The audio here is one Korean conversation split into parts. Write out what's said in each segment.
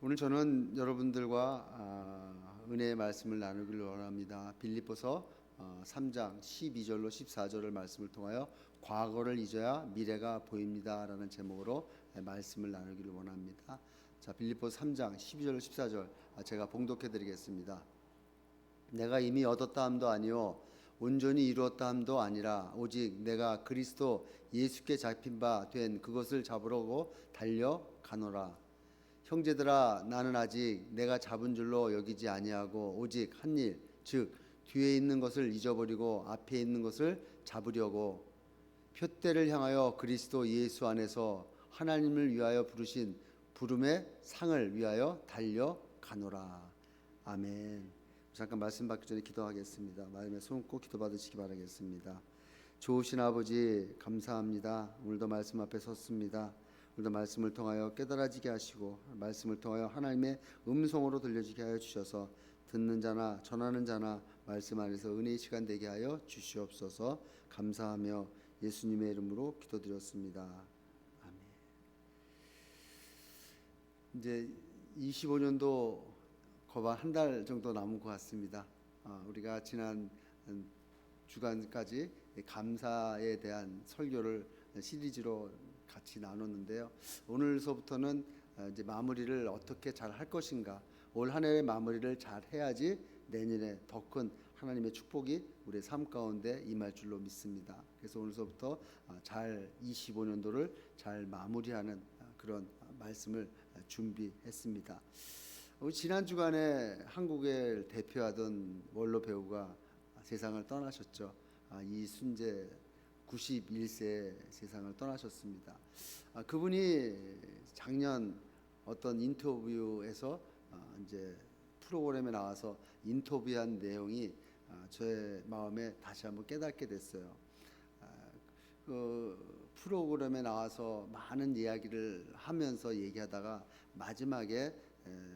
오늘 저는 여러분들과 은혜의 말씀을 나누기를 원합니다. 빌립보서 3장 12절로 14절을 말씀을 통하여 과거를 잊어야 미래가 보입니다라는 제목으로 말씀을 나누기를 원합니다. 자, 빌립보서 3장 12절로 14절 제가 봉독해 드리겠습니다. 내가 이미 얻었다 함도 아니요 온전히 이루었다 함도 아니라 오직 내가 그리스도 예수께 잡힌 바 된 그것을 잡으려고 달려가노라. 형제들아, 나는 아직 내가 잡은 줄로 여기지 아니하고 오직 한 일, 즉 뒤에 있는 것을 잊어버리고 앞에 있는 것을 잡으려고 표대를 향하여 그리스도 예수 안에서 하나님을 위하여 부르신 부름의 상을 위하여 달려가노라. 아멘. 잠깐 말씀 받기 전에 기도하겠습니다. 마음에 손 꼭 기도 받으시기 바라겠습니다. 좋으신 아버지, 감사합니다. 오늘도 말씀 앞에 섰습니다. 오늘도 말씀을 통하여 깨달아지게 하시고 말씀을 통하여 하나님의 음성으로 들려지게 하여 주셔서 듣는 자나 전하는 자나 말씀 안에서 은혜의 시간 되게 하여 주시옵소서. 감사하며 예수님의 이름으로 기도드렸습니다. 아멘. 이제 25년도 거의 한 달 정도 남은 것 같습니다. 우리가 지난 주간까지 감사에 대한 설교를 시리즈로 같이 나눴는데요. 오늘서부터는 이제 마무리를 어떻게 잘 할 것인가, 올 한 해의 마무리를 잘 해야지 내년에 더 큰 하나님의 축복이 우리의 삶 가운데 임할 줄로 믿습니다. 그래서 오늘서부터 잘 25년도를 잘 마무리하는 그런 말씀을 준비했습니다. 지난 주간에 한국을 대표하던 원로 배우가 세상을 떠나셨죠. 이순재 91세 세상을 떠나셨습니다. 그분이 작년 어떤 인터뷰에서 이제 프로그램에 나와서 인터뷰한 내용이 저의 마음에 다시 한번 깨닫게 됐어요. 그 프로그램에 나와서 많은 이야기를 하면서 얘기하다가 마지막에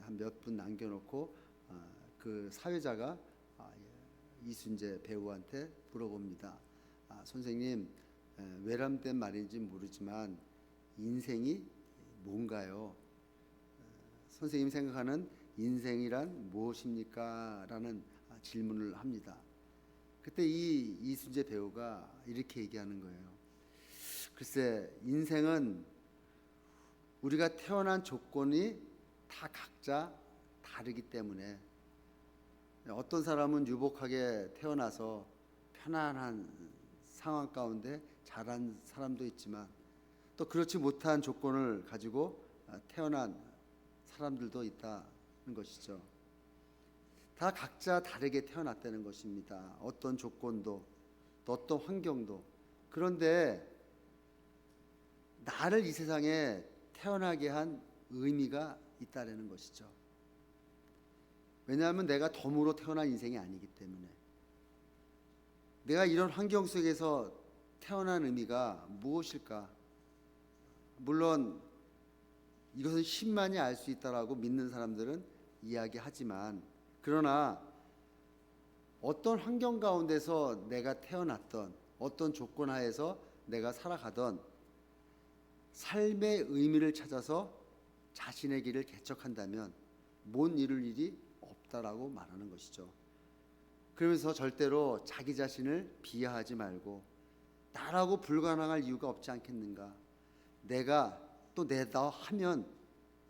한 몇 분 남겨놓고 그 사회자가 이순재 배우한테 물어봅니다. 선생님, 외람된 말인지 모르지만 인생이 뭔가요? 선생님 생각하는 인생이란 무엇입니까? 라는 질문을 합니다. 그때 이 이순재 배우가 이렇게 얘기하는 거예요. 글쎄, 인생은 우리가 태어난 조건이 다 각자 다르기 때문에 어떤 사람은 유복하게 태어나서 편안한 상황 가운데 자란 사람도 있지만 또 그렇지 못한 조건을 가지고 태어난 사람들도 있다는 것이죠. 다 각자 다르게 태어났다는 것입니다. 어떤 조건도 또 어떤 환경도. 그런데 나를 이 세상에 태어나게 한 의미가 있다는 것이죠. 왜냐하면 내가 덤으로 태어난 인생이 아니기 때문에. 내가 이런 환경 속에서 태어난 의미가 무엇일까? 물론 이것은 신만이 알 수 있다라고 믿는 사람들은 이야기하지만, 그러나 어떤 환경 가운데서 내가 태어났던 어떤 조건 하에서 내가 살아가던 삶의 의미를 찾아서 자신의 길을 개척한다면 못 이룰 일이 없다라고 말하는 것이죠. 그러면서 절대로 자기 자신을 비하하지 말고 나라고 불가능할 이유가 없지 않겠는가, 내가 또 내다 하면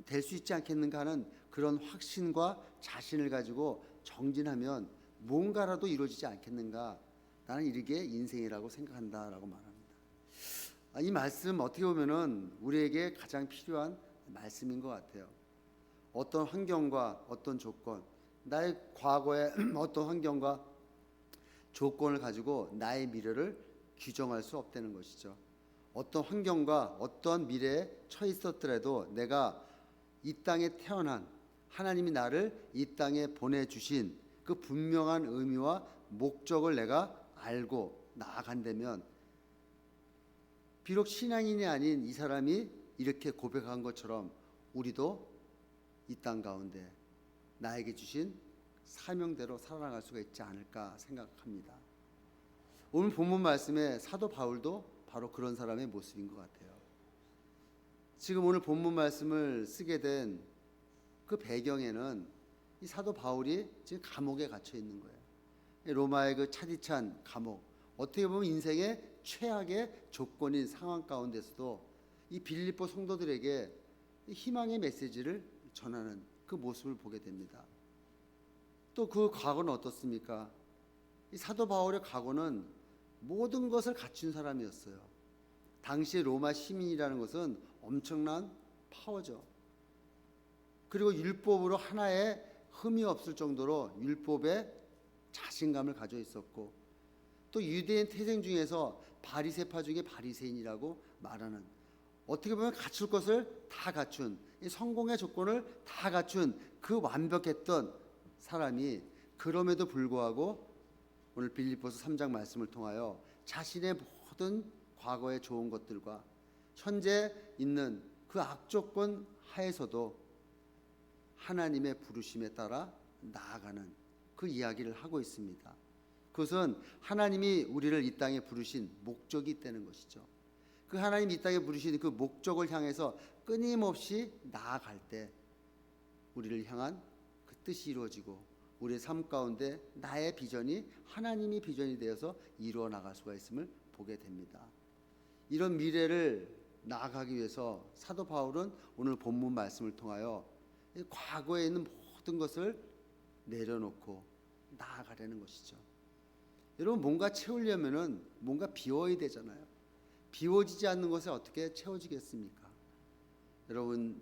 될 수 있지 않겠는가 하는 그런 확신과 자신을 가지고 정진하면 뭔가라도 이루어지지 않겠는가, 나는 이게 인생이라고 생각한다라고 말합니다. 이 말씀 어떻게 보면은 우리에게 가장 필요한 말씀인 것 같아요. 어떤 환경과 어떤 조건, 나의 과거의 어떤 환경과 조건을 가지고 나의 미래를 규정할 수 없다는 것이죠. 어떤 환경과 어떤 미래에 처해 있었더라도 내가 이 땅에 태어난 하나님이 나를 이 땅에 보내주신 그 분명한 의미와 목적을 내가 알고 나아간다면, 비록 신앙인이 아닌 이 사람이 이렇게 고백한 것처럼 우리도 이 땅 가운데 나에게 주신 사명대로 살아나갈 수가 있지 않을까 생각합니다. 오늘 본문 말씀에 사도 바울도 바로 그런 사람의 모습인 것 같아요. 지금 오늘 본문 말씀을 쓰게 된 그 배경에는 이 사도 바울이 지금 감옥에 갇혀 있는 거예요. 로마의 그 차디찬 감옥, 어떻게 보면 인생의 최악의 조건인 상황 가운데서도 이 빌립보 성도들에게 희망의 메시지를 전하는 그 모습을 보게 됩니다. 또 그 과거는 어떻습니까? 이 사도 바울의 과거는 모든 것을 갖춘 사람이었어요. 당시 로마 시민이라는 것은 엄청난 파워죠. 그리고 율법으로 하나의 흠이 없을 정도로 율법에 자신감을 가져 있었고, 또 유대인 태생 중에서 바리새파 중에 바리새인이라고 말하는, 어떻게 보면 갖출 것을 다 갖춘, 이 성공의 조건을 다 갖춘 그 완벽했던 사람이, 그럼에도 불구하고 오늘 빌립보서 3장 말씀을 통하여 자신의 모든 과거의 좋은 것들과 현재 있는 그 악조건 하에서도 하나님의 부르심에 따라 나아가는 그 이야기를 하고 있습니다. 그것은 하나님이 우리를 이 땅에 부르신 목적이 있다는 것이죠. 그 하나님 이 땅에 부르신 그 목적을 향해서 끊임없이 나아갈 때 우리를 향한 그 뜻이 이루어지고, 우리의 삶 가운데 나의 비전이 하나님이 비전이 되어서 이루어 나갈 수가 있음을 보게 됩니다. 이런 미래를 나아가기 위해서 사도 바울은 오늘 본문 말씀을 통하여 과거에 있는 모든 것을 내려놓고 나아가려는 것이죠. 여러분, 뭔가 채우려면은 뭔가 비워야 되잖아요. 비워지지 않는 것에 어떻게 채워지겠습니까? 여러분,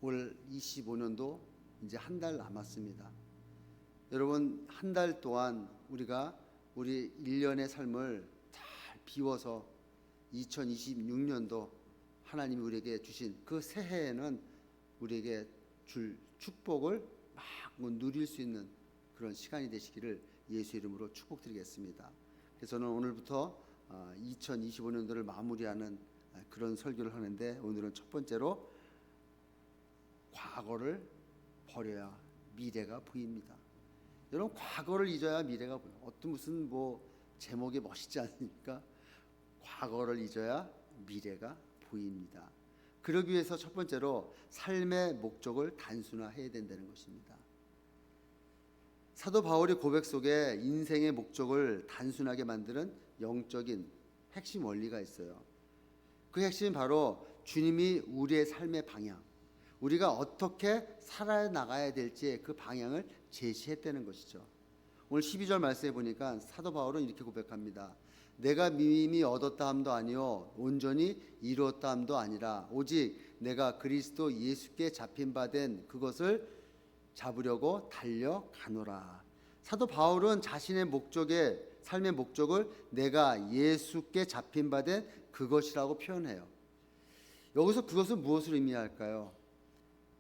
올 25년도 이제 한 달 남았습니다. 여러분, 한 달 동안 우리가 우리 1년의 삶을 잘 비워서 2026년도 하나님이 우리에게 주신 그 새해에는 우리에게 줄 축복을 막 누릴 수 있는 그런 시간이 되시기를 예수 이름으로 축복드리겠습니다. 그래서 저는 오늘부터 2025년도를 마무리하는 그런 설교를 하는데, 오늘은 첫 번째로 과거를 버려야 미래가 보입니다. 여러분, 과거를 잊어야 미래가 보여요. 어떤 무슨 제목이 멋있지 않습니까? 과거를 잊어야 미래가 보입니다. 그러기 위해서 첫 번째로 삶의 목적을 단순화해야 된다는 것입니다. 사도 바울의 고백 속에 인생의 목적을 단순하게 만드는 영적인 핵심 원리가 있어요. 그 핵심은 바로 주님이 우리의 삶의 방향, 우리가 어떻게 살아나가야 될지 그 방향을 제시했다는 것이죠. 오늘 12절 말씀에 보니까 사도 바울은 이렇게 고백합니다. 내가 이미 얻었다 함도 아니요 온전히 이루었다 함도 아니라 오직 내가 그리스도 예수께 잡힌 바 된 그것을 잡으려고 달려가노라. 사도 바울은 자신의 삶의 목적을 내가 예수께 잡힌 바 된 그것이라고 표현해요. 여기서 그것은 무엇을 의미할까요?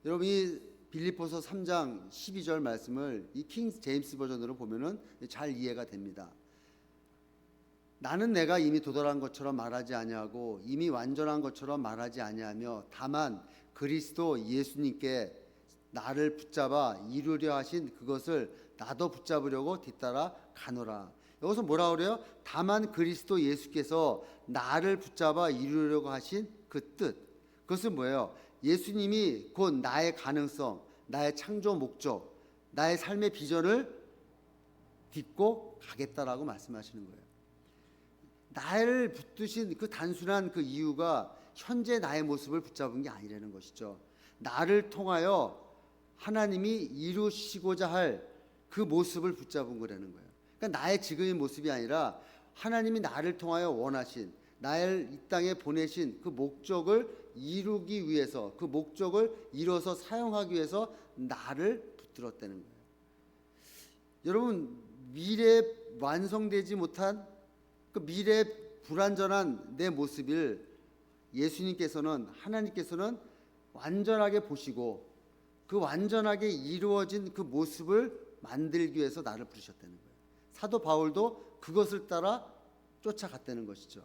여러분, 이 빌립보서 3장 12절 말씀을 이 킹 제임스 버전으로 보면은 잘 이해가 됩니다. 나는 내가 이미 도달한 것처럼 말하지 아니하고 이미 완전한 것처럼 말하지 아니하며 다만 그리스도 예수님께 나를 붙잡아 이루려 하신 그것을 나도 붙잡으려고 뒤따라 가노라. 여기서 뭐라 그래요? 다만 그리스도 예수께서 나를 붙잡아 이루려고 하신 그 뜻, 그것은 뭐예요? 예수님이 곧 나의 가능성, 나의 창조 목적, 나의 삶의 비전을 딛고 가겠다라고 말씀하시는 거예요. 나를 붙드신 그 단순한 그 이유가 현재 나의 모습을 붙잡은 게 아니라는 것이죠. 나를 통하여 하나님이 이루시고자 할 그 모습을 붙잡은 거라는 거예요. 그러니까 나의 지금의 모습이 아니라 하나님이 나를 통하여 원하신, 나를 이 땅에 보내신 그 목적을 이루기 위해서, 그 목적을 이뤄서 사용하기 위해서 나를 붙들었다는 거예요. 여러분, 미래에 완성되지 못한 그 미래 불완전한 내 모습을 예수님께서는, 하나님께서는 완전하게 보시고 그 완전하게 이루어진 그 모습을 만들기 위해서 나를 부르셨다는 거예요. 사도 바울도 그것을 따라 쫓아갔다는 것이죠.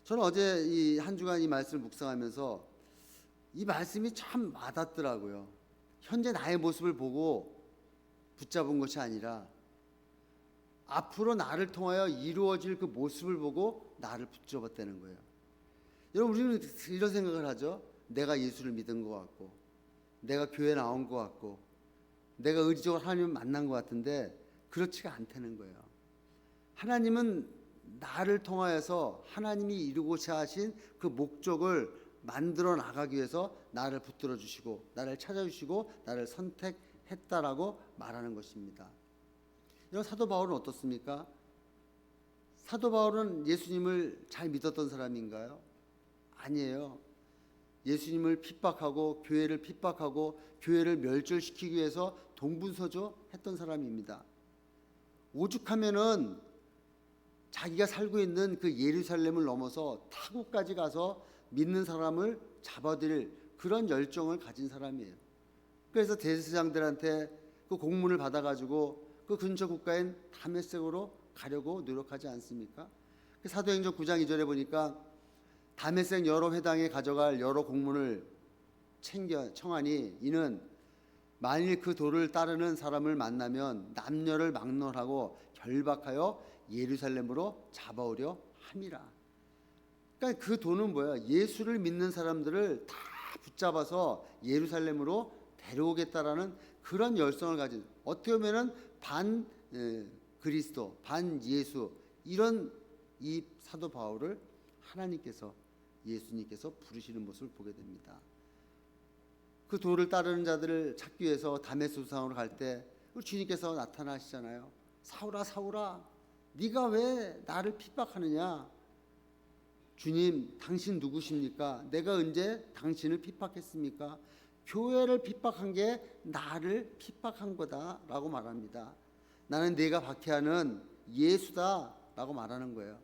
저는 어제 이 한 주간 이 말씀을 묵상하면서 이 말씀이 참 와닿더라고요. 현재 나의 모습을 보고 붙잡은 것이 아니라 앞으로 나를 통하여 이루어질 그 모습을 보고 나를 붙잡았다는 거예요. 여러분, 우리는 이런 생각을 하죠. 내가 예수를 믿은 것 같고, 내가 교회 나온 것 같고 내가 의지적으로 하나님을 만난 것 같은데 그렇지가 않다는 거예요. 하나님은 나를 통하여서 하나님이 이루고자 하신 그 목적을 만들어 나가기 위해서 나를 붙들어 주시고 나를 찾아주시고 나를 선택했다라고 말하는 것입니다. 이런 사도 바울은 어떻습니까? 사도 바울은 예수님을 잘 믿었던 사람인가요? 아니에요. 예수님을 핍박하고 교회를 핍박하고 교회를 멸절시키기 위해서 동분서주 했던 사람입니다. 오죽하면은 자기가 살고 있는 그 예루살렘을 넘어서 타국까지 가서 믿는 사람을 잡아들일 그런 열정을 가진 사람이에요. 그래서 대제사장들한테 그 공문을 받아가지고 그 근처 국가인 다메섹으로 가려고 노력하지 않습니까? 사도행전 9장 2절에 보니까 다메섹 여러 회당에 가져갈 여러 공문을 청하니 이는 만일 그 도를 따르는 사람을 만나면 남녀를 막론하고 결박하여 예루살렘으로 잡아오려 함이라. 그러니까 그 도는 뭐야? 예수를 믿는 사람들을 다 붙잡아서 예루살렘으로 데려오겠다라는 그런 열성을 가진, 어떻게 보면은 반 그리스도, 반 예수, 이런 이 사도 바울을 하나님께서, 예수님께서 부르시는 모습을 보게 됩니다. 그 도를 따르는 자들을 찾기 위해서 다메섹 수상으로 갈 때 주님께서 나타나시잖아요. 사울아 사울아, 네가 왜 나를 핍박하느냐? 주님, 당신 누구십니까? 내가 언제 당신을 핍박했습니까? 교회를 핍박한 게 나를 핍박한 거다라고 말합니다. 나는 네가 박해하는 예수다라고 말하는 거예요.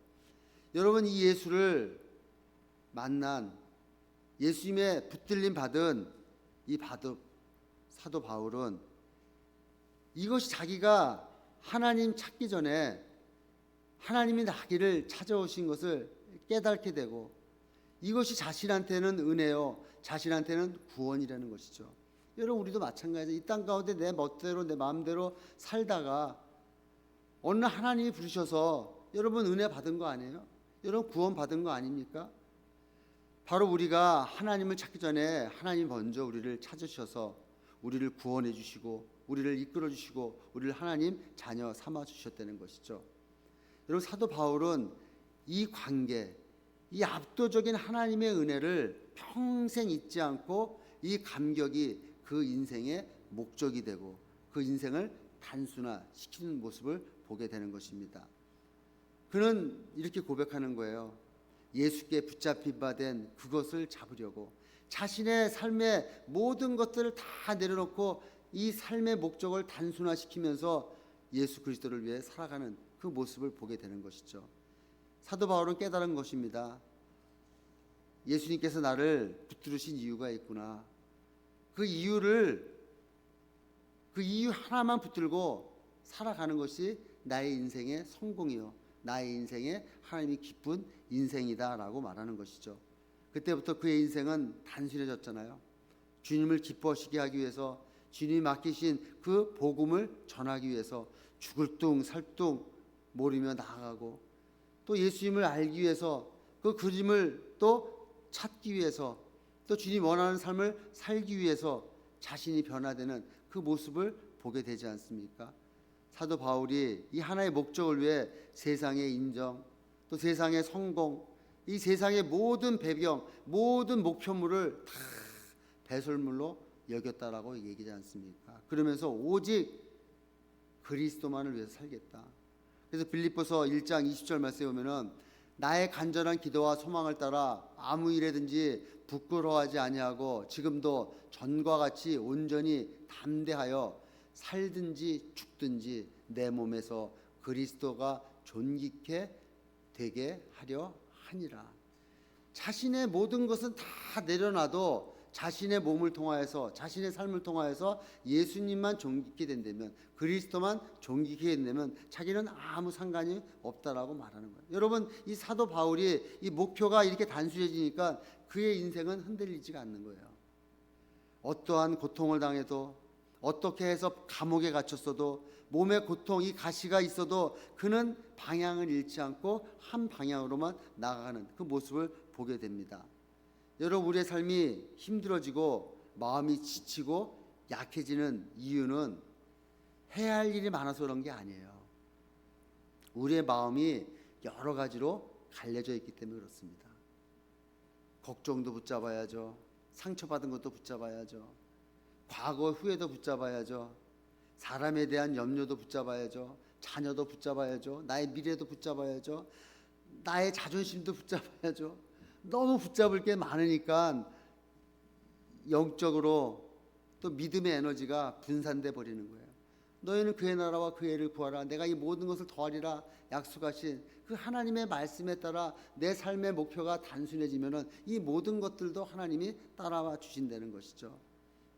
여러분, 이 예수를 만난, 예수님의 붙들림 받은 이 사도 바울은 이것이 자기가 하나님 찾기 전에 하나님이 나기를 찾아오신 것을 깨닫게 되고, 이것이 자신한테는 은혜요, 자신한테는 구원이라는 것이죠. 여러분, 우리도 마찬가지예요. 이 땅 가운데 내 멋대로 내 마음대로 살다가 어느 날 하나님이 부르셔서 여러분 은혜 받은 거 아니에요? 여러분 구원 받은 거 아닙니까? 바로 우리가 하나님을 찾기 전에 하나님 먼저 우리를 찾으셔서 우리를 구원해 주시고 우리를 이끌어 주시고 우리를 하나님 자녀 삼아 주셨다는 것이죠. 여러분, 사도 바울은 이 관계, 이 압도적인 하나님의 은혜를 평생 잊지 않고 이 감격이 그 인생의 목적이 되고 그 인생을 단순화시키는 모습을 보게 되는 것입니다. 그는 이렇게 고백하는 거예요. 예수께 붙잡힌 바 된 그것을 잡으려고 자신의 삶의 모든 것들을 다 내려놓고 이 삶의 목적을 단순화시키면서 예수 그리스도를 위해 살아가는 그 모습을 보게 되는 것이죠. 사도 바울은 깨달은 것입니다. 예수님께서 나를 붙들으신 이유가 있구나. 그 이유 하나만 붙들고 살아가는 것이 나의 인생의 성공이요, 나의 인생의 하나님이 기쁜 인생이다라고 말하는 것이죠. 그때부터 그의 인생은 단순해졌잖아요. 주님을 기뻐하시게 하기 위해서, 주님이 맡기신 그 복음을 전하기 위해서 죽을 둥 살둥 모르며 나아가고, 또 예수님을 알기 위해서 그 그림을 또 찾기 위해서, 또 주님 원하는 삶을 살기 위해서 자신이 변화되는 그 모습을 보게 되지 않습니까? 사도 바울이 이 하나의 목적을 위해 세상의 인정, 또 세상의 성공, 이 세상의 모든 배경, 모든 목표물을 다 배설물로 여겼다라고 얘기하지 않습니까? 그러면서 오직 그리스도만을 위해서 살겠다. 그래서 빌립보서 1장 20절 말씀에 보면은 나의 간절한 기도와 소망을 따라 아무 일에든지 부끄러워하지 아니하고 지금도 전과 같이 온전히 담대하여 살든지 죽든지 내 몸에서 그리스도가 존귀케 되게 하려 하니라. 자신의 모든 것은 다 내려놔도 자신의 몸을 통하여서, 자신의 삶을 통하여서 예수님만 존귀케 된다면, 그리스도만 존귀케 된다면 자기는 아무 상관이 없다라고 말하는 거예요. 여러분, 이 사도 바울이 이 목표가 이렇게 단순해지니까 그의 인생은 흔들리지가 않는 거예요. 어떠한 고통을 당해도, 어떻게 해서 감옥에 갇혔어도, 몸에 고통, 이 가시가 있어도 그는 방향을 잃지 않고 한 방향으로만 나아가는 그 모습을 보게 됩니다. 여러분, 우리의 삶이 힘들어지고 마음이 지치고 약해지는 이유는 해야 할 일이 많아서 그런 게 아니에요. 우리의 마음이 여러 가지로 갈려져 있기 때문에 그렇습니다. 걱정도 붙잡아야죠. 상처받은 것도 붙잡아야죠. 과거 후회도 붙잡아야죠. 사람에 대한 염려도 붙잡아야죠. 자녀도 붙잡아야죠. 나의 미래도 붙잡아야죠. 나의 자존심도 붙잡아야죠. 너무 붙잡을 게 많으니까 영적으로 또 믿음의 에너지가 분산돼 버리는 거예요. 너희는 그의 나라와 그의 의를 구하라. 내가 이 모든 것을 더하리라 약속하신 그 하나님의 말씀에 따라 내 삶의 목표가 단순해지면은 이 모든 것들도 하나님이 따라와 주신다는 것이죠.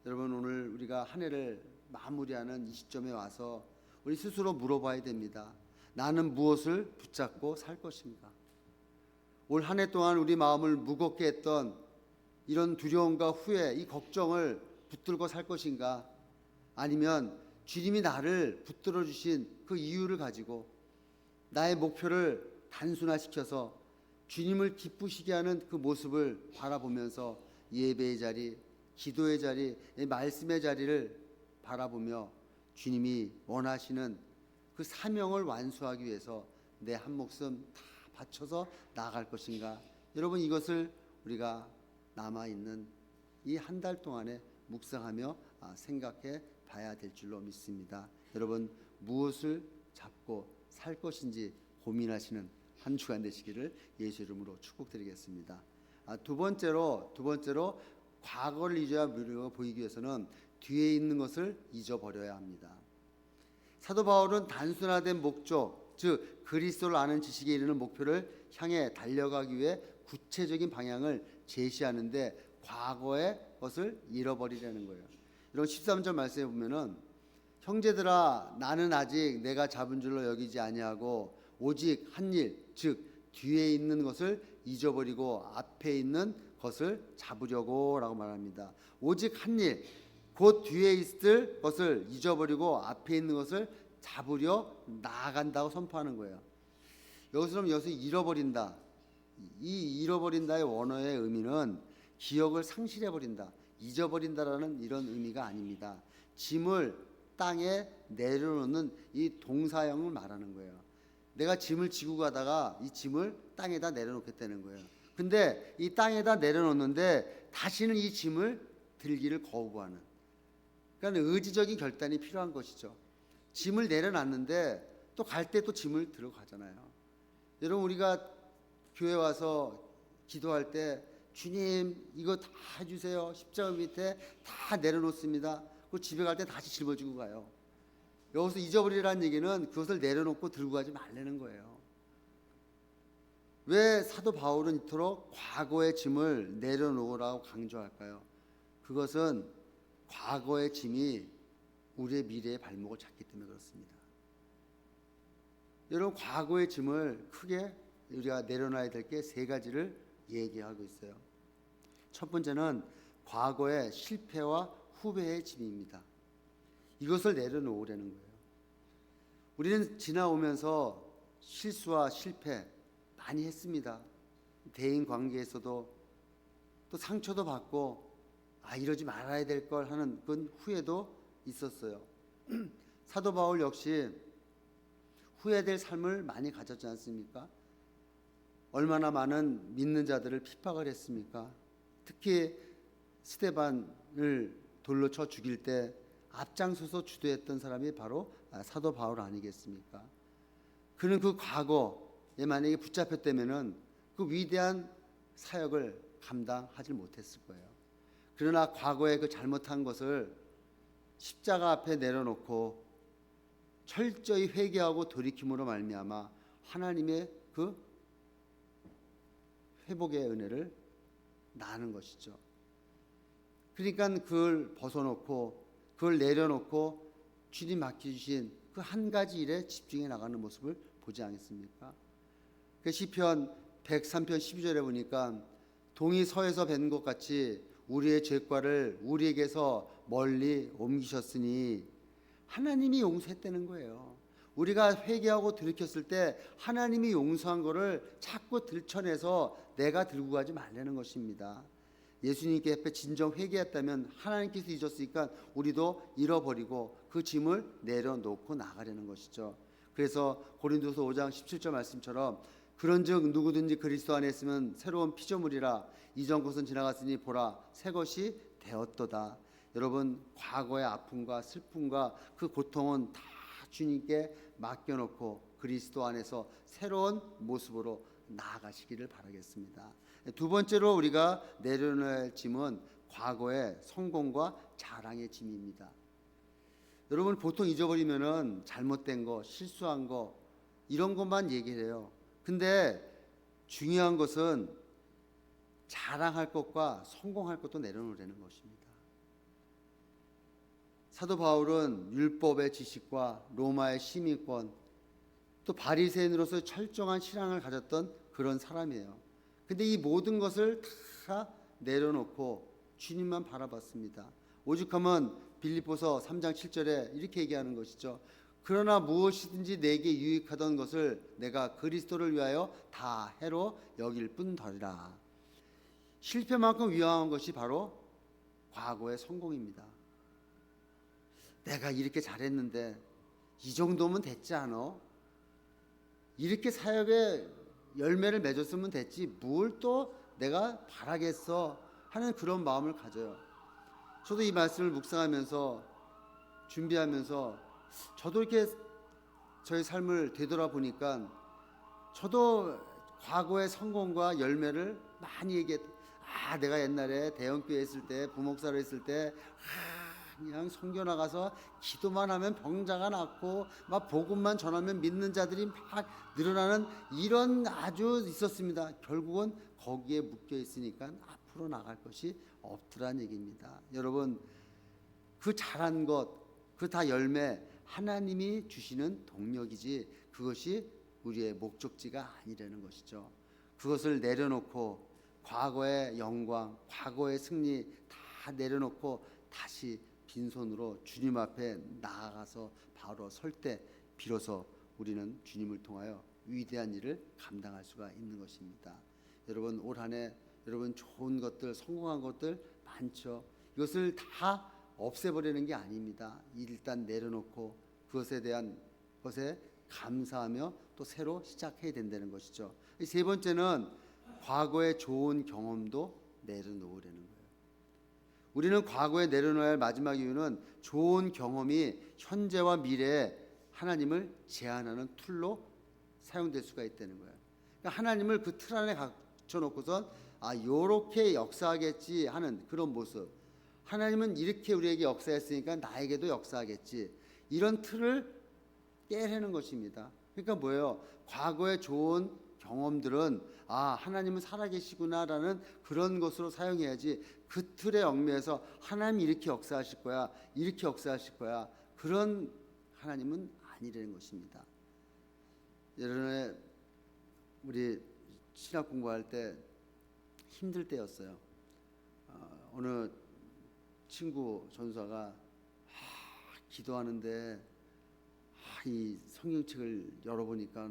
여러분, 오늘 우리가 한 해를 마무리하는 이 시점에 와서 우리 스스로 물어봐야 됩니다. 나는 무엇을 붙잡고 살 것인가? 올 한 해 동안 우리 마음을 무겁게 했던 이런 두려움과 후회, 이 걱정을 붙들고 살 것인가? 아니면 주님이 나를 붙들어 주신 그 이유를 가지고 나의 목표를 단순화시켜서 주님을 기쁘시게 하는 그 모습을 바라보면서 예배의 자리, 기도의 자리, 말씀의 자리를 바라보며 주님이 원하시는 그 사명을 완수하기 위해서 내 한 목숨 다 바쳐서 나아갈 것인가? 여러분, 이것을 우리가 남아있는 이 한 달 동안에 묵상하며 생각해 봐야 될 줄로 믿습니다. 여러분, 무엇을 잡고 살 것인지 고민하시는 한 주간 되시기를 예수 이름으로 축복드리겠습니다. 두 번째로 과거를 잊어야 미래가 보이기 위해서는 뒤에 있는 것을 잊어버려야 합니다. 사도 바울은 단순화된 목적, 즉 그리스도를 아는 지식에 이르는 목표를 향해 달려가기 위해 구체적인 방향을 제시하는데 과거의 것을 잃어버리려는 거예요. 이런 13절 말씀에 보면은 형제들아 나는 아직 내가 잡은 줄로 여기지 아니하고 오직 한 일, 즉 뒤에 있는 것을 잊어버리고 앞에 있는 것을 잡으려고 라고 말합니다. 오직 한 일, 곧 뒤에 있을 것을 잊어버리고 앞에 있는 것을 잡으려 나아간다고 선포하는 거예요. 여기서 잃어버린다. 이 잃어버린다의 원어의 의미는 기억을 상실해버린다, 잊어버린다라는 이런 의미가 아닙니다. 짐을 땅에 내려놓는 이 동사형을 말하는 거예요. 내가 짐을 지고 가다가 이 짐을 땅에다 내려놓겠다는 거예요. 근데 이 땅에다 내려놓는데 다시는 이 짐을 들기를 거부하는, 그러니까 의지적인 결단이 필요한 것이죠. 짐을 내려놨는데 또 갈 때 또 짐을 들어 가잖아요. 여러분, 우리가 교회 와서 기도할 때 주님 이거 다 해주세요. 십자가 밑에 다 내려놓습니다. 그 집에 갈 때 다시 짊어지고 가요. 여기서 잊어버리라는 얘기는 그것을 내려놓고 들고 가지 말라는 거예요. 왜 사도 바울은 이토록 과거의 짐을 내려놓으라고 강조할까요? 그것은 과거의 짐이 우리의 미래의 발목을 잡기 때문에 그렇습니다. 여러분, 과거의 짐을 크게 우리가 내려놔야 될 게 세 가지를 얘기하고 있어요. 첫 번째는 과거의 실패와 후회의 짐입니다. 이것을 내려놓으라는 거예요. 우리는 지나오면서 실수와 실패 많이 했습니다. 대인 관계에서도 또 상처도 받고 이러지 말아야 될 걸 하는 그런 후회도 있었어요. 사도 바울 역시 후회될 삶을 많이 가졌지 않습니까? 얼마나 많은 믿는 자들을 핍박을 했습니까? 특히 스데반을 돌로 쳐 죽일 때 앞장서서 주도했던 사람이 바로 사도 바울 아니겠습니까? 그는 그 과거에 만약에 붙잡혔다면은 그 위대한 사역을 감당하지 못했을 거예요. 그러나 과거에 그 잘못한 것을 십자가 앞에 내려놓고 철저히 회개하고 돌이킴으로 말미암아 하나님의 그 회복의 은혜를 나는 것이죠. 그러니까 그걸 벗어놓고 그걸 내려놓고 주님 맡겨주신 그 한 가지 일에 집중해 나가는 모습을 보지 않겠습니까? 그 시편 103편 12절에 보니까 동이 서에서 밴 것 같이 우리의 죄과를 우리에게서 멀리 옮기셨으니 하나님이 용서했다는 거예요. 우리가 회개하고 돌이켰을 때 하나님이 용서한 거를 자꾸 들춰내서 내가 들고 가지 말라는 것입니다. 예수님께 앞에 진정 회개했다면 하나님께서 잊었으니까 우리도 잃어버리고 그 짐을 내려놓고 나가려는 것이죠. 그래서 고린도서 5장 17절 말씀처럼 그런즉 누구든지 그리스도 안에 있으면 새로운 피조물이라 이전 것은 지나갔으니 보라 새 것이 되었도다. 여러분, 과거의 아픔과 슬픔과 그 고통은 다 주님께 맡겨놓고 그리스도 안에서 새로운 모습으로 나아가시기를 바라겠습니다. 두 번째로 우리가 내려놓아야 할 짐은 과거의 성공과 자랑의 짐입니다. 여러분, 보통 잊어버리면은 잘못된 거, 실수한 거 이런 것만 얘기를 해요. 근데 중요한 것은 자랑할 것과 성공할 것도 내려놓으라는 것입니다. 사도 바울은 율법의 지식과 로마의 시민권, 또 바리새인으로서 철저한 신앙을 가졌던 그런 사람이에요. 근데 이 모든 것을 다 내려놓고 주님만 바라봤습니다. 오죽하면 빌립보서 3장 7절에 이렇게 얘기하는 것이죠. 그러나 무엇이든지 내게 유익하던 것을 내가 그리스도를 위하여 다 해로 여길 뿐더리라. 실패만큼 위험한 것이 바로 과거의 성공입니다. 내가 이렇게 잘했는데 이 정도면 됐지 않아? 이렇게 사역에 열매를 맺었으면 됐지 뭘 또 내가 바라겠어 하는 그런 마음을 가져요. 저도 이 말씀을 묵상하면서 준비하면서 저도 이렇게 저의 삶을 되돌아보니까 저도 과거의 성공과 열매를 많이 내가 옛날에 대형교회 있을 때 부목사로 있을 때 그냥 선교 나가서 기도만 하면 병자가 낫고 막 복음만 전하면 믿는 자들이 막 늘어나는 이런 아주 있었습니다. 결국은 거기에 묶여 있으니까 앞으로 나갈 것이 없더란 얘기입니다. 여러분, 그 잘한 것, 그 다 열매 하나님이 주시는 동력이지 그것이 우리의 목적지가 아니라는 것이죠. 그것을 내려놓고 과거의 영광, 과거의 승리 다 내려놓고 다시 빈손으로 주님 앞에 나아가서 바로 설 때 비로소 우리는 주님을 통하여 위대한 일을 감당할 수가 있는 것입니다. 여러분, 올 한 해 여러분 좋은 것들, 성공한 것들 많죠. 이것을 다 없애버리는 게 아닙니다. 일단 내려놓고 그것에 대한 것에 감사하며 또 새로 시작해야 된다는 것이죠. 세 번째는 과거의 좋은 경험도 내려놓으려는 거예요. 우리는 과거에 내려놓아야 할 마지막 이유는 좋은 경험이 현재와 미래에 하나님을 제한하는 툴로 사용될 수가 있다는 거예요. 그러니까 하나님을 그 틀 안에 갖춰놓고선 요렇게 역사하겠지 하는 그런 모습. 하나님은 이렇게 우리에게 역사했으니까 나에게도 역사하겠지. 이런 틀을 깨려는 것입니다. 그러니까 뭐예요? 과거의 좋은 경험들은 하나님은 살아계시구나라는 그런 것으로 사용해야지 그 틀에 얽매여서 하나님이 이렇게 역사하실 거야, 이렇게 역사하실 거야, 그런 하나님은 아니라는 것입니다. 예전에 우리 신학 공부할 때 힘들 때였어요. 어느 친구 전사가 기도하는데 이 성경책을 열어보니까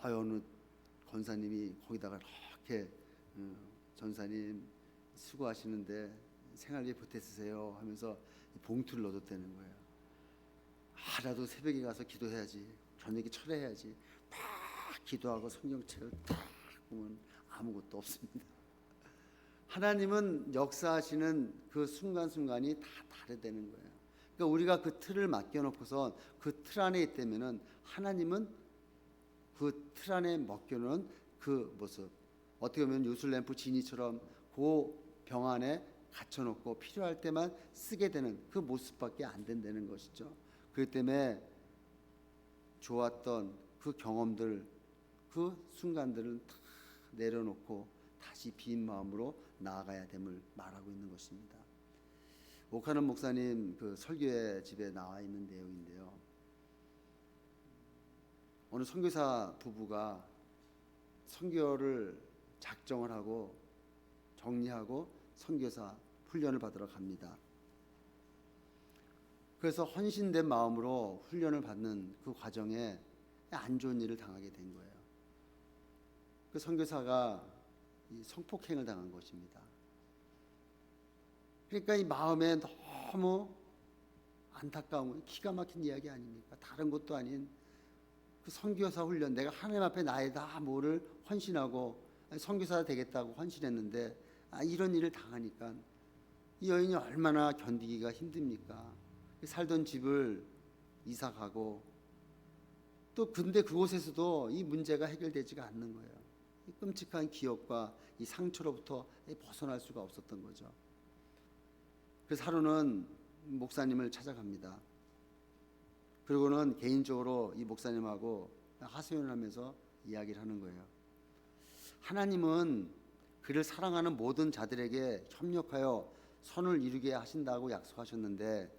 어느 권사님이 거기다가 이렇게 전사님 수고하시는데 생활비 보태 쓰세요 하면서 봉투를 넣어줬다는 거예요. 나도 새벽에 가서 기도해야지, 저녁에 철회해야지. 막 기도하고 성경책을 딱 보면 아무것도 없습니다. 하나님은 역사하시는 그 순간순간이 다 다르다는 거예요. 그러니까 우리가 그 틀을 맡겨놓고서 그 틀 안에 있다면은 하나님은 그 틀 안에 맡겨놓은 그 모습, 어떻게 보면 요술램프 지니처럼 그 병 안에 갇혀놓고 필요할 때만 쓰게 되는 그 모습밖에 안 된다는 것이죠. 그렇기 때문에 좋았던 그 경험들, 그 순간들은 다 내려놓고 다시 빈 마음으로 나아가야 됨을 말하고 있는 것입니다. 오카는 목사님 그 설교의 집에 나와 있는 내용인데요. 어느 선교사 부부가 선교를 작정을 하고 정리하고 선교사 훈련을 받으러 갑니다. 그래서 헌신된 마음으로 훈련을 받는 그 과정에 안 좋은 일을 당하게 된 거예요. 그 선교사가 이 성폭행을 당한 것입니다. 그러니까 이 마음에 너무 안타까운, 기가 막힌 이야기 아닙니까? 다른 것도 아닌 그 선교사 훈련, 내가 하나님 앞에 나의 다 뭐를 헌신하고 선교사가 되겠다고 헌신했는데 이런 일을 당하니까 이 여인이 얼마나 견디기가 힘듭니까? 살던 집을 이사 가고 또 근데 그곳에서도 이 문제가 해결되지가 않는 거예요. 이 끔찍한 기억과 이 상처로부터 벗어날 수가 없었던 거죠. 그래서 하루는 목사님을 찾아갑니다. 그리고는 개인적으로 이 목사님하고 하소연을 하면서 이야기를 하는 거예요. 하나님은 그를 사랑하는 모든 자들에게 협력하여 선을 이루게 하신다고 약속하셨는데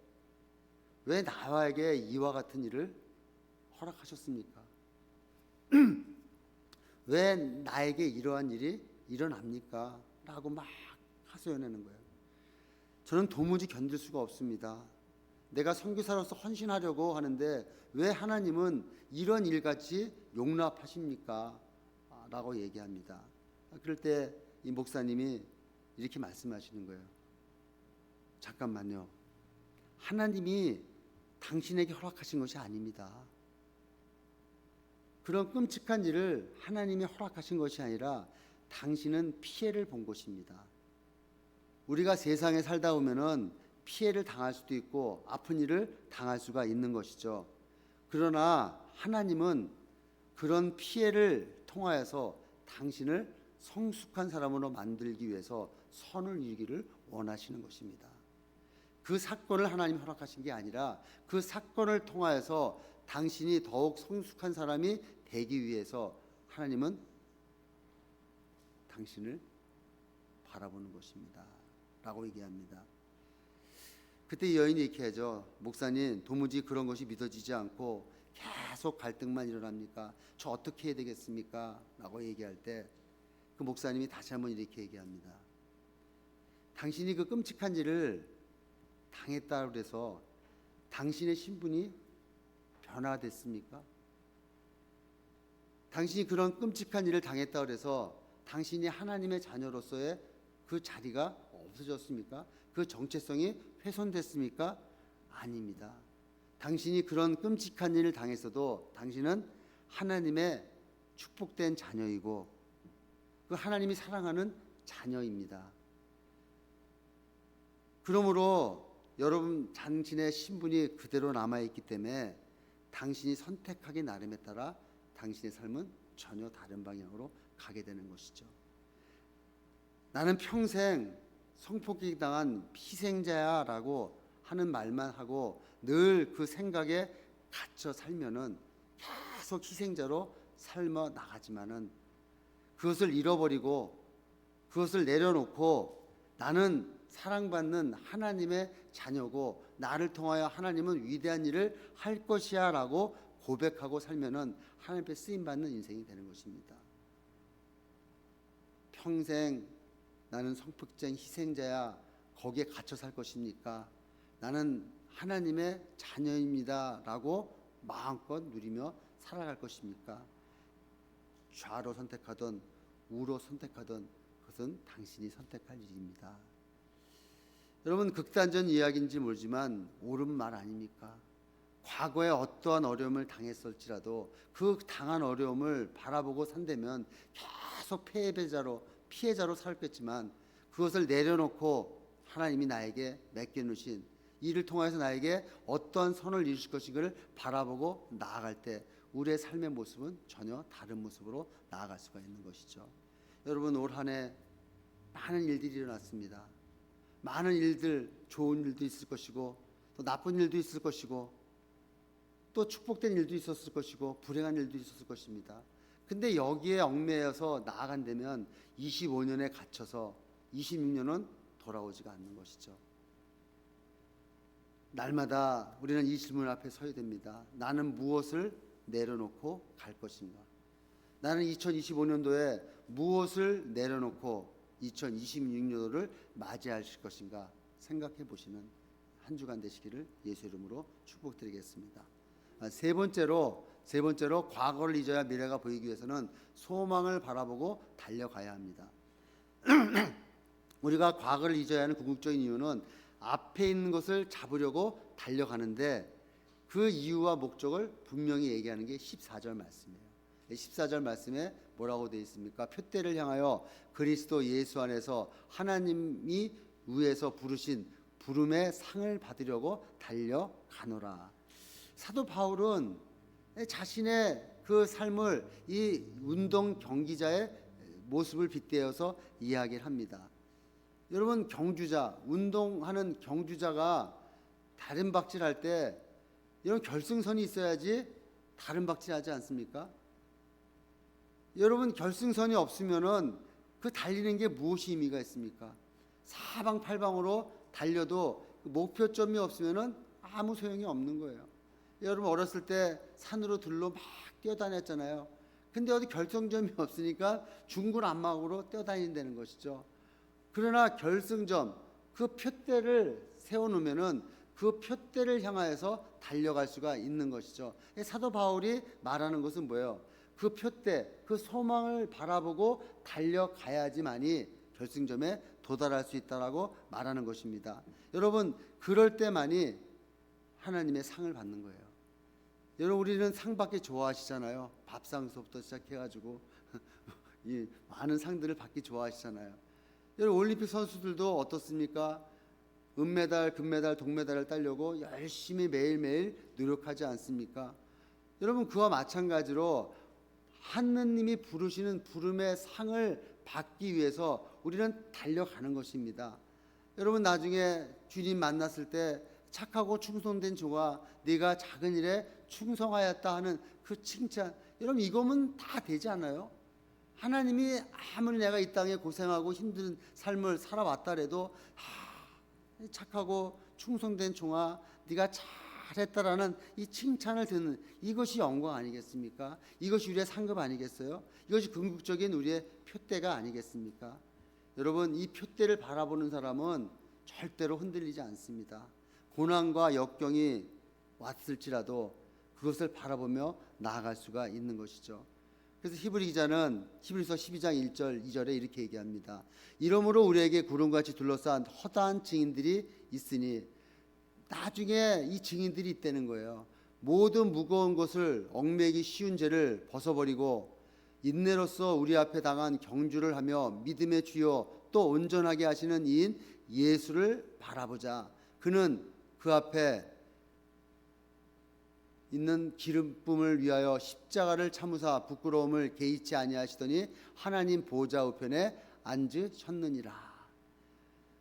왜 나에게 이와 같은 일을 허락하셨습니까? 왜 나에게 이러한 일이 일어납니까? 라고 막 하소연하는 거예요. 저는 도무지 견딜 수가 없습니다. 내가 선교사로서 헌신하려고 하는데 왜 하나님은 이런 일같이 용납하십니까? 라고 얘기합니다. 그럴 때 이 목사님이 이렇게 말씀하시는 거예요. 잠깐만요. 하나님이 당신에게 허락하신 것이 아닙니다. 그런 끔찍한 일을 하나님이 허락하신 것이 아니라 당신은 피해를 본 것입니다. 우리가 세상에 살다 보면은 피해를 당할 수도 있고 아픈 일을 당할 수가 있는 것이죠. 그러나 하나님은 그런 피해를 통하여서 당신을 성숙한 사람으로 만들기 위해서 선을 이루기를 원하시는 것입니다. 그 사건을 하나님이 허락하신 게 아니라 그 사건을 통하여서 당신이 더욱 성숙한 사람이 되기 위해서 하나님은 당신을 바라보는 것입니다. 라고 얘기합니다. 그때 이 여인이 이렇게 하죠. 목사님, 도무지 그런 것이 믿어지지 않고 계속 갈등만 일어납니까? 저 어떻게 해야 되겠습니까? 라고 얘기할 때 그 목사님이 다시 한번 이렇게 얘기합니다. 당신이 그 끔찍한 일을 당했다고 해서 당신의 신분이 변화됐습니까? 당신이 그런 끔찍한 일을 당했다고 해서 당신이 하나님의 자녀로서의 그 자리가 없어졌습니까? 그 정체성이 훼손됐습니까? 아닙니다. 당신이 그런 끔찍한 일을 당했어도 당신은 하나님의 축복된 자녀이고 그 하나님이 사랑하는 자녀입니다. 그러므로 여러분 당신의 신분이 그대로 남아있기 때문에 당신이 선택하기 나름에 따라 당신의 삶은 전혀 다른 방향으로 가게 되는 것이죠. 나는 평생 성폭행 당한 희생자야라고 하는 말만 하고 늘 그 생각에 갇혀 살면은 계속 희생자로 삶아 나가지만은 그것을 잃어버리고 그것을 내려놓고 나는 사랑받는 하나님의 자녀고 나를 통하여 하나님은 위대한 일을 할 것이야 라고 고백하고 살면은 하나님 앞에 쓰임받는 인생이 되는 것입니다. 평생 나는 성폭행 희생자야 거기에 갇혀 살 것입니까? 나는 하나님의 자녀입니다 라고 마음껏 누리며 살아갈 것입니까? 좌로 선택하든 우로 선택하든 그것은 당신이 선택할 일입니다. 여러분 극단적 이야기인지 모르지만 옳은 말 아닙니까? 과거에 어떠한 어려움을 당했을지라도 그 당한 어려움을 바라보고 산다면 계속 피해자로 살겠지만 그것을 내려놓고 하나님이 나에게 맡겨놓으신 이를 통해서 나에게 어떠한 선을 이루실 것인가를 바라보고 나아갈 때 우리의 삶의 모습은 전혀 다른 모습으로 나아갈 수가 있는 것이죠. 여러분 올 한 해 많은 일들이 일어났습니다. 많은 일들, 좋은 일도 있을 것이고 또 나쁜 일도 있을 것이고 또 축복된 일도 있었을 것이고 불행한 일도 있었을 것입니다. 근데 여기에 얽매여서 나아간다면 25년에 갇혀서 26년은 돌아오지가 않는 것이죠. 날마다 우리는 이 질문 앞에 서야 됩니다. 나는 무엇을 내려놓고 갈 것인가? 나는 2025년도에 무엇을 내려놓고 2026년도를 맞이할 것인가 생각해 보시는 한 주간 되시기를 예수 이름으로 축복드리겠습니다. 세 번째로 과거를 잊어야 미래가 보이기 위해서는 소망을 바라보고 달려가야 합니다. 우리가 과거를 잊어야 하는 궁극적인 이유는 앞에 있는 것을 잡으려고 달려가는데 그 이유와 목적을 분명히 얘기하는 게 14절 말씀이에요. 14절 말씀에 뭐라고 되어 있습니까? 표대를 향하여 그리스도 예수 안에서 하나님이 위에서 부르신 부름의 상을 받으려고 달려가노라. 사도 바울은 자신의 그 삶을 이 운동 경기자의 모습을 빗대어서 이야기를 합니다. 여러분, 경주자, 운동하는 경주자가 다른 박질할 때 이런 결승선이 있어야지 다른 박질하지 않습니까? 여러분, 결승선이 없으면은 그 달리는 게 무엇이 의미가 있습니까? 사방팔방으로 달려도 목표점이 없으면은 아무 소용이 없는 거예요. 여러분, 어렸을 때 산으로 들로 막 뛰어다녔잖아요. 근데 어디 결승점이 없으니까 중구난방으로 뛰어다닌다는 것이죠. 그러나 결승점, 그 표대를 세워놓으면은 그 표대를 향하여서 달려갈 수가 있는 것이죠. 사도 바울이 말하는 것은 뭐예요? 그 표대, 그 소망을 바라보고 달려가야지만이 결승점에 도달할 수 있다라고 말하는 것입니다. 여러분, 그럴 때만이 하나님의 상을 받는 거예요. 여러분, 우리는 상 받기 좋아하시잖아요. 밥상서부터 시작해가지고 이 많은 상들을 받기 좋아하시잖아요. 여러분, 올림픽 선수들도 어떻습니까? 은메달, 금메달, 동메달을 따려고 열심히 매일매일 노력하지 않습니까? 여러분, 그와 마찬가지로 하느님이 부르시는 부름의 상을 받기 위해서 우리는 달려가는 것입니다. 여러분, 나중에 주님 만났을 때 착하고 충성된 종아, 네가 작은 일에 충성하였다 하는 그 칭찬, 여러분, 이거면 다 되지 않아요? 하나님이 아무리 내가 이 땅에 고생하고 힘든 삶을 살아왔다래도 착하고 충성된 종아, 네가 잘했다라는 이 칭찬을 듣는 이것이 영광 아니겠습니까? 이것이 우리의 상급 아니겠어요? 이것이 궁극적인 우리의 표대가 아니겠습니까? 여러분, 이 표대를 바라보는 사람은 절대로 흔들리지 않습니다. 고난과 역경이 왔을지라도 그것을 바라보며 나아갈 수가 있는 것이죠. 그래서 히브리 기자는 히브리서 12장 1절 2절에 이렇게 얘기합니다. 이러므로 우리에게 구름같이 둘러싼 허다한 증인들이 있으니, 나중에 이 증인들이 있다는 거예요. 모든 무거운 것을 얽매기 쉬운 죄를 벗어버리고 인내로써 우리 앞에 당한 경주를 하며 믿음의 주요 또 온전하게 하시는 이인 예수를 바라보자. 그는 그 앞에 있는 기름품을 위하여 십자가를 참으사 부끄러움을 개의치 아니하시더니 하나님 보좌 우편에 앉으셨느니라.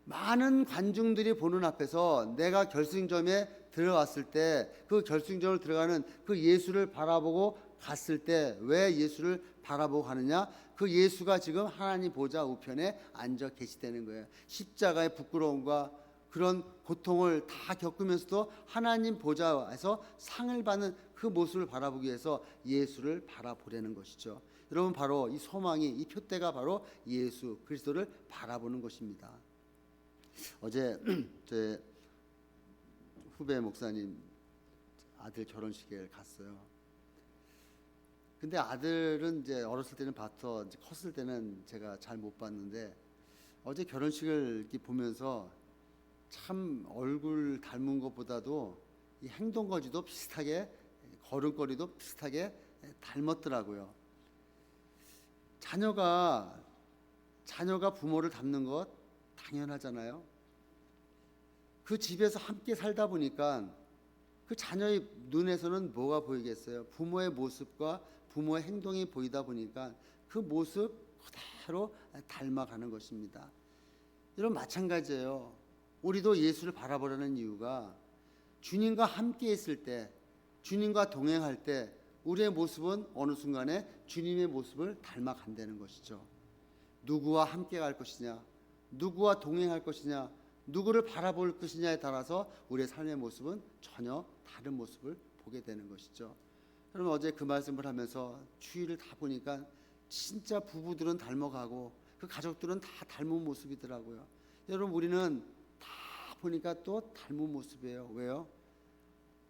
많은 관중들이 보는 앞에서 내가 결승점에 들어갔을 때, 그 결승점을 들어가는 그 예수를 바라보고 갔을 때 왜 예수를 바라보고 가느냐? 그 예수가 지금 하나님 보좌 우편에 앉아 계시다는 거예요. 십자가의 부끄러움과 그런 고통을 다 겪으면서도 하나님 보좌에서 상을 받는 그 모습을 바라보기 위해서 예수를 바라보려는 것이죠. 여러분, 바로 이 소망이, 이 표대가 바로 예수 그리스도를 바라보는 것입니다. 어제 제 후배 목사님 아들 결혼식에 갔어요. 근데 아들은 이제 어렸을 때는 봐서 이제 컸을 때는 제가 잘 못 봤는데, 어제 결혼식을 이렇게 보면서 참 얼굴 닮은 것보다도 이 행동거지도 비슷하게, 걸음걸이도 비슷하게 닮았더라고요. 자녀가 부모를 닮는 것 당연하잖아요. 그 집에서 함께 살다 보니까 그 자녀의 눈에서는 뭐가 보이겠어요? 부모의 모습과 부모의 행동이 보이다 보니까 그 모습 그대로 닮아가는 것입니다. 여러분, 마찬가지예요. 우리도 예수를 바라보려는 이유가 주님과 함께 있을 때, 주님과 동행할 때 우리의 모습은 어느 순간에 주님의 모습을 닮아간다는 것이죠. 누구와 함께 갈 것이냐, 누구와 동행할 것이냐, 누구를 바라볼 것이냐에 따라서 우리의 삶의 모습은 전혀 다른 모습을 보게 되는 것이죠. 여러분, 어제 그 말씀을 하면서 주위를 다 보니까 진짜 부부들은 닮아가고 그 가족들은 다 닮은 모습이더라고요. 여러분, 우리는 다 보니까 또 닮은 모습이에요. 왜요?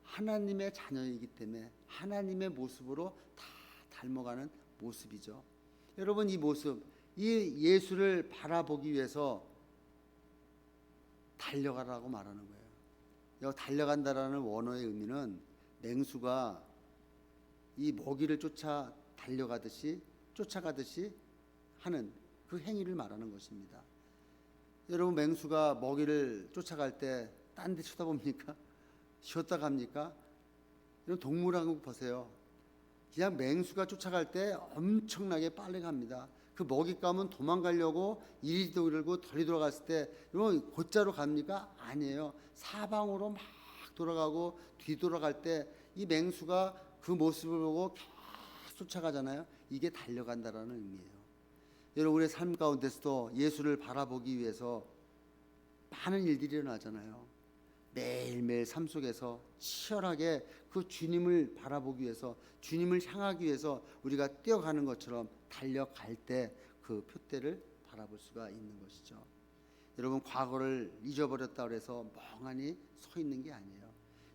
하나님의 자녀이기 때문에 하나님의 모습으로 다 닮아가는 모습이죠. 여러분, 이 모습, 이 예수를 바라보기 위해서 달려가라고 말하는 거예요. 이 달려간다라는 원어의 의미는 맹수가 이 먹이를 쫓아가듯이 하는 그 행위를 말하는 것입니다. 여러분, 맹수가 먹이를 쫓아갈 때 딴 데 쳐다봅니까? 쉬었다 갑니까? 이런 동물왕국 보세요. 그냥 맹수가 쫓아갈 때 엄청나게 빨리 갑니다. 그 먹잇감은 도망가려고 이리 돌고 저리 돌아갔을 때 이런 곧자로 갑니까? 아니에요. 사방으로 막 돌아가고 뒤돌아갈 때 이 맹수가 그 모습을 보고 계속 쫓아가잖아요. 이게 달려간다라는 의미예요. 여러분, 우리의 삶 가운데서도 예수를 바라보기 위해서 많은 일들이 일어나잖아요. 매일매일 삶 속에서 치열하게 그 주님을 바라보기 위해서, 주님을 향하기 위해서 우리가 뛰어가는 것처럼 달려갈 때 그 표대를 바라볼 수가 있는 것이죠. 여러분, 과거를 잊어버렸다 그래서 멍하니 서 있는 게 아니에요.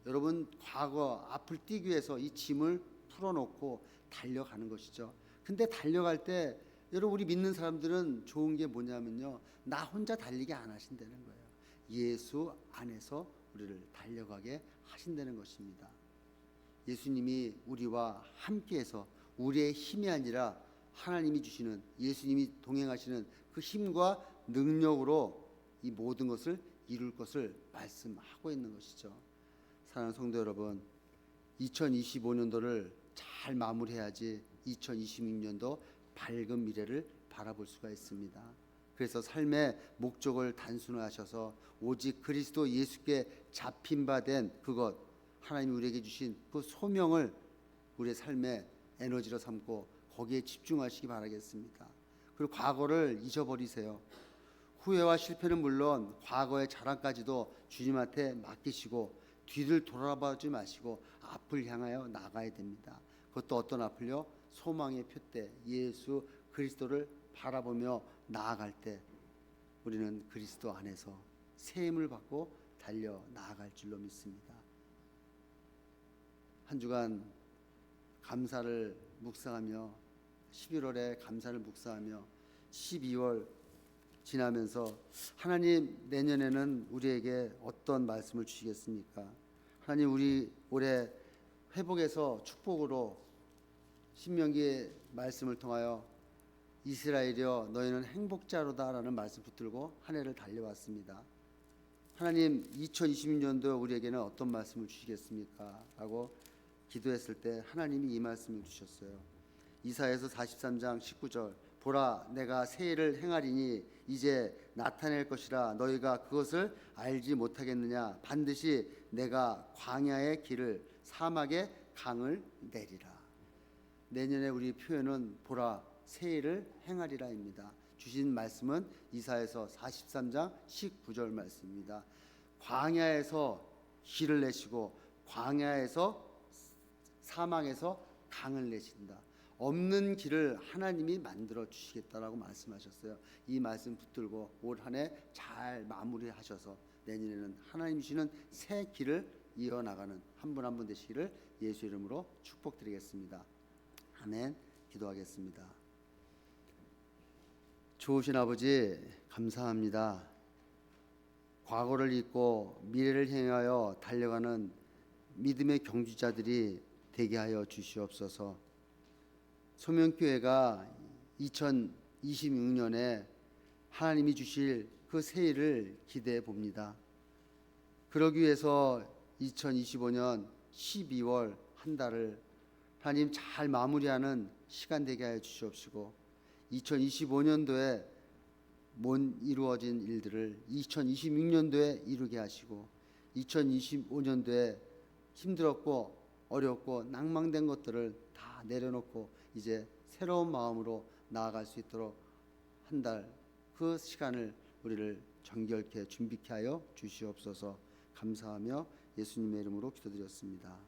여러분, 과거 앞을 뛰기 위해서 이 짐을 풀어놓고 달려가는 것이죠. 근데 달려갈 때 여러분, 우리 믿는 사람들은 좋은 게 뭐냐면요, 나 혼자 달리게 안 하신다는 거예요. 예수 안에서 우리를 달려가게 하신다는 것입니다. 예수님이 우리와 함께해서 우리의 힘이 아니라 하나님이 주시는, 예수님이 동행하시는 그 힘과 능력으로 이 모든 것을 이룰 것을 말씀하고 있는 것이죠. 사랑하는 성도 여러분, 2025년도를 잘 마무리해야지 2026년도 밝은 미래를 바라볼 수가 있습니다. 그래서 삶의 목적을 단순화하셔서 오직 그리스도 예수께 잡힌 바 된 그것, 하나님이 우리에게 주신 그 소명을 우리의 삶의 에너지로 삼고 거기에 집중하시기 바라겠습니다. 그리고 과거를 잊어버리세요. 후회와 실패는 물론 과거의 자랑까지도 주님한테 맡기시고 뒤를 돌아보지 마시고 앞을 향하여 나가야 됩니다. 그것도 어떤 앞을요? 소망의 표대 예수 그리스도를 바라보며 나아갈 때 우리는 그리스도 안에서 새 힘을 받고 달려 나아갈 줄로 믿습니다. 한 주간 감사를 묵상하며 11월에 감사를 묵상하며 12월 지나면서 하나님, 내년에는 우리에게 어떤 말씀을 주시겠습니까? 하나님, 우리 올해 회복에서 축복으로 신명기의 말씀을 통하여 이스라엘이여 너희는 행복자로다라는 말씀 붙들고 한 해를 달려왔습니다. 하나님, 2026년도 우리에게는 어떤 말씀을 주시겠습니까? 라고 기도했을 때 하나님이 이 말씀을 주셨어요. 이사야서 43장 19절, 보라 내가 새 일을 행하리니 이제 나타낼 것이라 너희가 그것을 알지 못하겠느냐? 반드시 내가 광야의 길을 사막의 강을 내리라. 내년에 우리 표현은 보라 새 일을 행하리라입니다. 주신 말씀은 이사야서 43장 19절 말씀입니다. 광야에서 길을 내시고 광야에서 사막에서 강을 내신다. 없는 길을 하나님이 만들어 주시겠다라고 말씀하셨어요. 이 말씀 붙들고 올 한 해 잘 마무리하셔서 내년에는 하나님 주시는 새 길을 이어나가는 한 분 한 분 되시기를 예수 이름으로 축복드리겠습니다. 아멘. 기도하겠습니다. 좋으신 아버지, 감사합니다. 과거를 잊고 미래를 향하여 달려가는 믿음의 경주자들이 되게 하여 주시옵소서. 소명교회가 2026년에 하나님이 주실 그 새 일을 기대해 봅니다. 그러기 위해서 2025년 12월 한 달을 하나님 잘 마무리하는 시간 되게 하여 주시옵시고 2025년도에 못 이루어진 일들을 2026년도에 이루게 하시고 2025년도에 힘들었고 어렵고 낭망된 것들을 다 내려놓고 이제 새로운 마음으로 나아갈 수 있도록 한 달 그 시간을 우리를 정결케 준비케 하여 주시옵소서. 감사하며 예수님의 이름으로 기도드렸습니다.